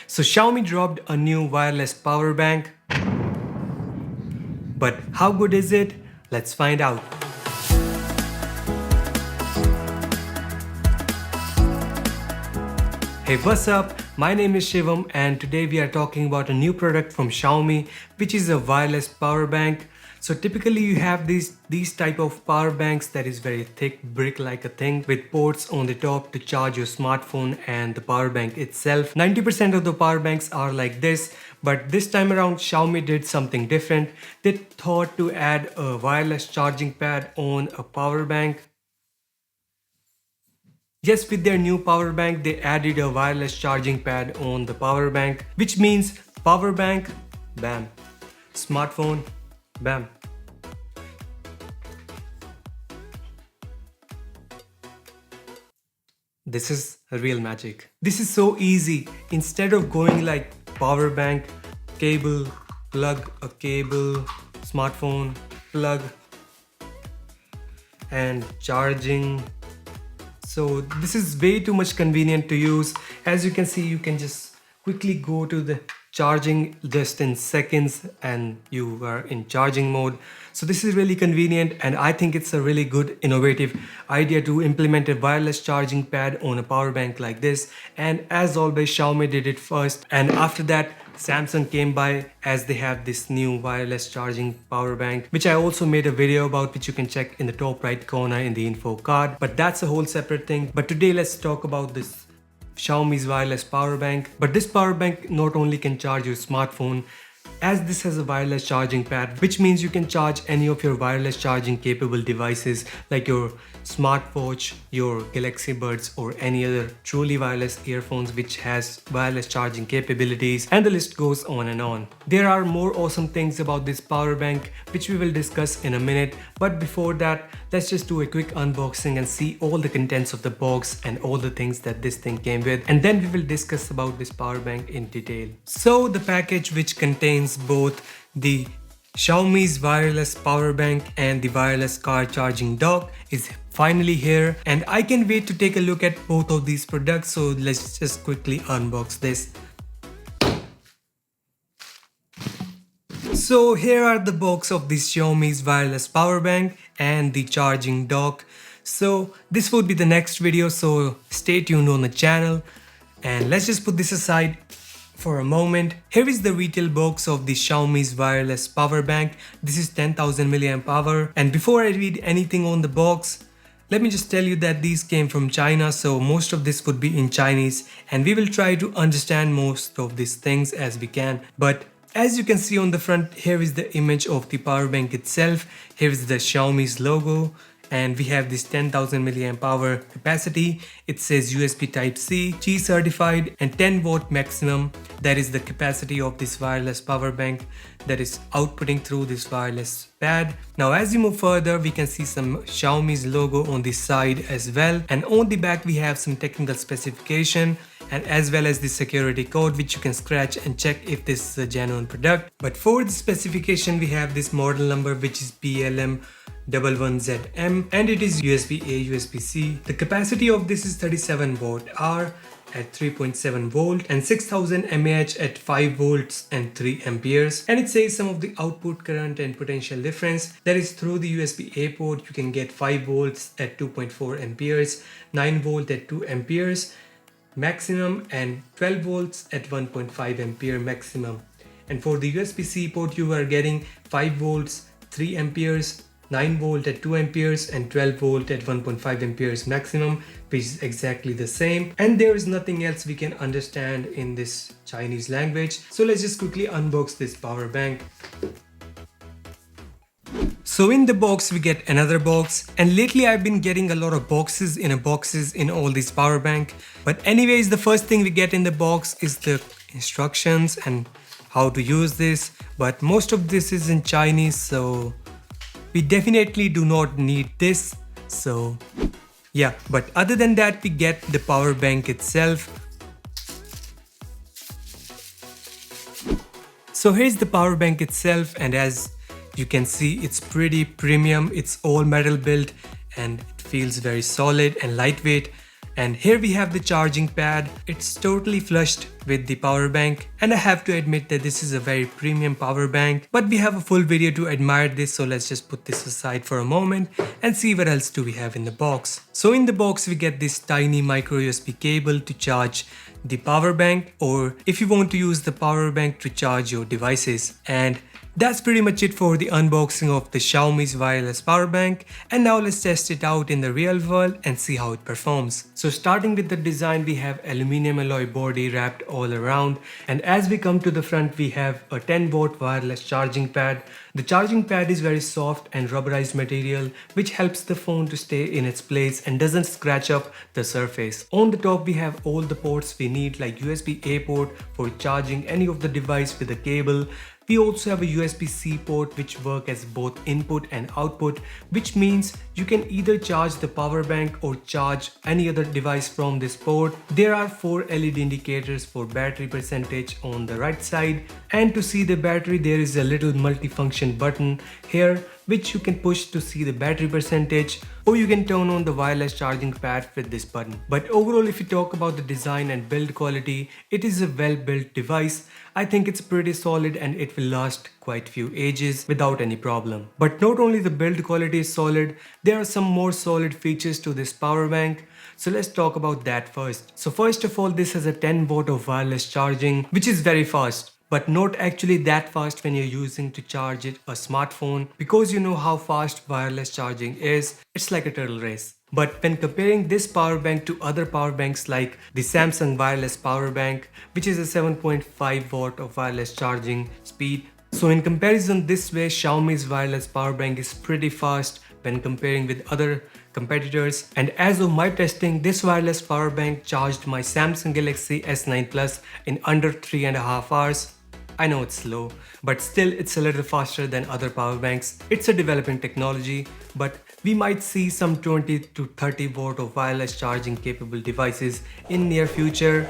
So Xiaomi dropped a new wireless power bank. But how good is it? Let's find out. Hey, what's up? My name is Shivam and today we are talking about a new product from Xiaomi, which is a wireless power bank. So typically you have these type of power banks that is very thick brick like a thing with ports on the top to charge your smartphone and the power bank itself. 90% of the power banks are like this, but this time around Xiaomi did something different. They thought to add a wireless charging pad on a power bank. Yes, with their new power bank, they added a wireless charging pad on the power bank, which means power bank, bam, smartphone, bam. This is real magic. This is so easy. Instead of going like power bank, cable, plug a cable, smartphone, plug, and charging. So this is way too much convenient to use. As you can see, you can just quickly go to the charging just in seconds and you are in charging mode. So this is really convenient and I think it's a really good innovative idea to implement a wireless charging pad on a power bank like this. And as always, Xiaomi did it first, and after that Samsung came by as they have this new wireless charging power bank, which I also made a video about, which you can check in the top right corner in the info card. But that's a whole separate thing. But today let's talk about this Xiaomi's wireless power bank. But this power bank not only can charge your smartphone, as this has a wireless charging pad, which means you can charge any of your wireless charging capable devices like your smartwatch, your Galaxy Buds, or any other truly wireless earphones which has wireless charging capabilities, and the list goes on and on. There are more awesome things about this power bank which we will discuss in a minute, but before that let's just do a quick unboxing and see all the contents of the box and all the things that this thing came with, and then we will discuss about this power bank in detail. So the package, which contains both the Xiaomi's wireless power bank and the wireless car charging dock, is finally here, and I can wait to take a look at both of these products. So let's just quickly unbox this. So here are the box of the Xiaomi's wireless power bank and the charging dock. So this would be the next video, so stay tuned on the channel, and let's just put this aside for a moment. Here is the retail box of the Xiaomi's wireless power bank. This is 10,000 mAh, and before I read anything on the box, let me just tell you that these came from China, so most of this would be in Chinese, and we will try to understand most of these things as we can. But as you can see on the front, here is the image of the power bank itself. Here is the Xiaomi's logo, and we have this 10,000 mAh capacity. It says USB Type-C, G certified, and 10 watt maximum. That is the capacity of this wireless power bank that is outputting through this wireless pad. Now as you move further, we can see some Xiaomi's logo on this side as well, and on the back we have some technical specification and as well as the security code, which you can scratch and check if this is a genuine product. But for the specification, we have this model number, which is PLM11ZM, and it is USB-A, USB-C. The capacity of this is 37 watt-hour at 3.7 volt and 6000 mAh at 5 volts and 3 amperes. And it says some of the output current and potential difference. That is, through the USB-A port you can get 5 volts at 2.4 amperes, 9 volt at 2 amperes maximum, and 12 volts at 1.5 ampere maximum. And for the USB-C port you are getting 5 volts, 3 amperes, 9 volt at 2 amperes, and 12 volt at 1.5 amperes maximum, which is exactly the same. And there is nothing else we can understand in this Chinese language. So let's just quickly unbox this power bank. So in the box we get another box, and lately I've been getting a lot of boxes in all these power bank. But anyways, the first thing we get in the box is the instructions and how to use this, but most of this is in Chinese, so we definitely do not need this. So yeah, but other than that we get the power bank itself. So here's the power bank itself, and as you can see, it's pretty premium. It's all metal built and it feels very solid and lightweight. And here we have the charging pad. It's totally flushed with the power bank, and I have to admit that this is a very premium power bank, but we have a full video to admire this, so let's just put this aside for a moment and see what else do we have in the box. So in the box we get this tiny micro USB cable to charge the power bank, or if you want to use the power bank to charge your devices. And that's pretty much it for the unboxing of the Xiaomi's wireless power bank, and now let's test it out in the real world and see how it performs. So starting with the design, we have aluminum alloy body wrapped all around, and as we come to the front we have a 10-watt wireless charging pad. The charging pad is very soft and rubberized material which helps the phone to stay in its place and doesn't scratch up the surface. On the top we have all the ports we need, like USB-A port for charging any of the device with a cable. We also have a USB-C port which work as both input and output, which means you can either charge the power bank or charge any other device from this port. There are 4 LED indicators for battery percentage on the right side, and to see the battery there is a little multifunction button here which you can push to see the battery percentage, or you can turn on the wireless charging pad with this button. But overall, if you talk about the design and build quality, it is a well built device. I think it's pretty solid and it will last quite few ages without any problem. But not only the build quality is solid, there are some more solid features to this power bank. So let's talk about that first. So first of all, this has a 10 watt of wireless charging, which is very fast, but not actually that fast when you're using to charge a smartphone, because you know how fast wireless charging is. It's like a turtle race. But when comparing this power bank to other power banks like the Samsung wireless power bank, which is a 7.5 watt of wireless charging speed, so in comparison this way Xiaomi's wireless power bank is pretty fast when comparing with other competitors. And as of my testing, this wireless power bank charged my Samsung Galaxy S9 Plus in under 3.5 hours. I know it's slow, but still it's a little faster than other power banks. It's a developing technology, but we might see some 20 to 30 watt of wireless charging capable devices in near future.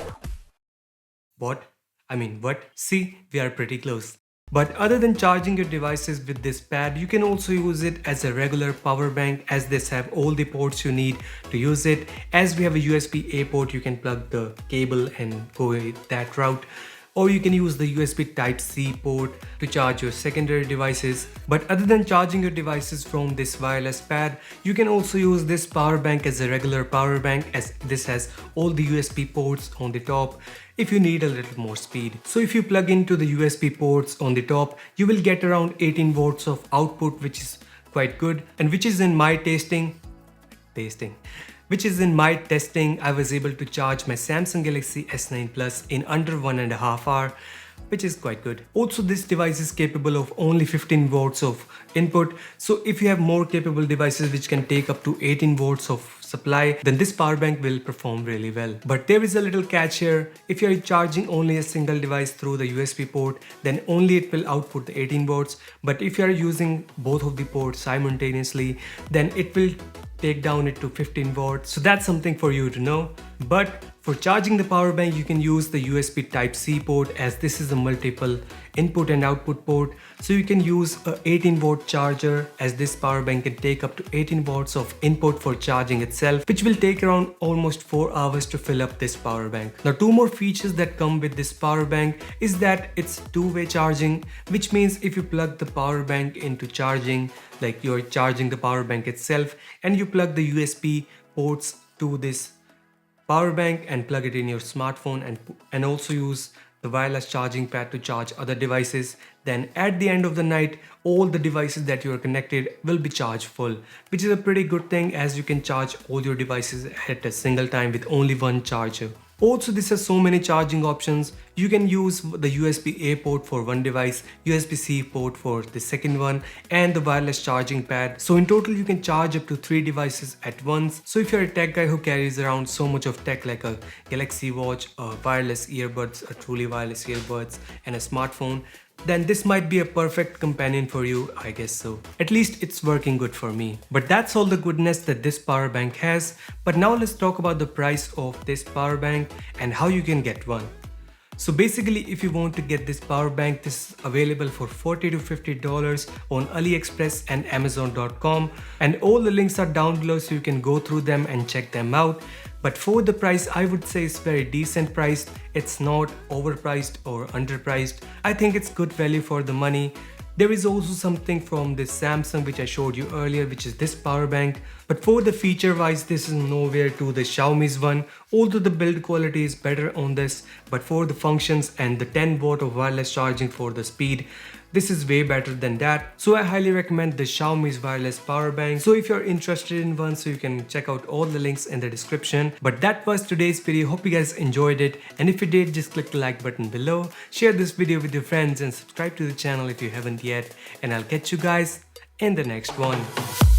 What? See, we are pretty close. But other than charging your devices with this pad, you can also use it as a regular power bank, as this have all the ports you need to use it. As we have a USB-A port, you can plug the cable and go that route. Or you can use the USB Type-C port to charge your secondary devices. But other than charging your devices from this wireless pad, you can also use this power bank as a regular power bank, as this has all the USB ports on the top if you need a little more speed. So if you plug into the USB ports on the top, you will get around 18 watts of output, which is quite good, and which is in my testing, I was able to charge my Samsung Galaxy S9 Plus in under 1.5 hours, which is quite good. Also, this device is capable of only 15 watts of input. So if you have more capable devices which can take up to 18 watts of supply, then this power bank will perform really well. But there is a little catch here. If you are charging only a single device through the USB port, then only it will output the 18 watts. But if you are using both of the ports simultaneously, then it will take down it to 15 watts. So that's something for you to know. But for charging the power bank, you can use the USB Type-C port, as this is a multiple input and output port. So you can use a 18 watt charger, as this power bank can take up to 18 watts of input for charging itself, which will take around almost 4 hours to fill up this power bank. Now, 2 more features that come with this power bank is that it's two-way charging, which means if you plug the power bank into charging, like you're charging the power bank itself, and you plug the USB ports to this power bank and plug it in your smartphone, and also use the wireless charging pad to charge other devices, then at the end of the night all the devices that you are connected will be charged full, which is a pretty good thing, as you can charge all your devices at a single time with only one charger. Also, this has so many charging options. You can use the USB-A port for one device, USB-C port for the second one, and the wireless charging pad. So in total you can charge up to 3 devices at once. So if you're a tech guy who carries around so much of tech like a Galaxy Watch, wireless earbuds, a truly wireless earbuds, and a smartphone, then this might be a perfect companion for you, I guess so. At least it's working good for me. But that's all the goodness that this power bank has. But now let's talk about the price of this power bank and how you can get one. So basically, if you want to get this power bank, this is available for $40 to $50 on AliExpress and Amazon.com, and all the links are down below so you can go through them and check them out. But for the price, I would say it's very decent priced. It's not overpriced or underpriced. I think it's good value for the money. There is also something from this Samsung which I showed you earlier, which is this power bank. But for the feature wise, this is nowhere to the Xiaomi's one, although the build quality is better on this. But for the functions and the 10 watt of wireless charging for the speed, this is way better than that. So I highly recommend the Xiaomi's wireless power bank. So if you're interested in one, so you can check out all the links in the description. But that was today's video. Hope you guys enjoyed it. And if you did, just click the like button below. Share this video with your friends and subscribe to the channel if you haven't yet. And I'll catch you guys in the next one.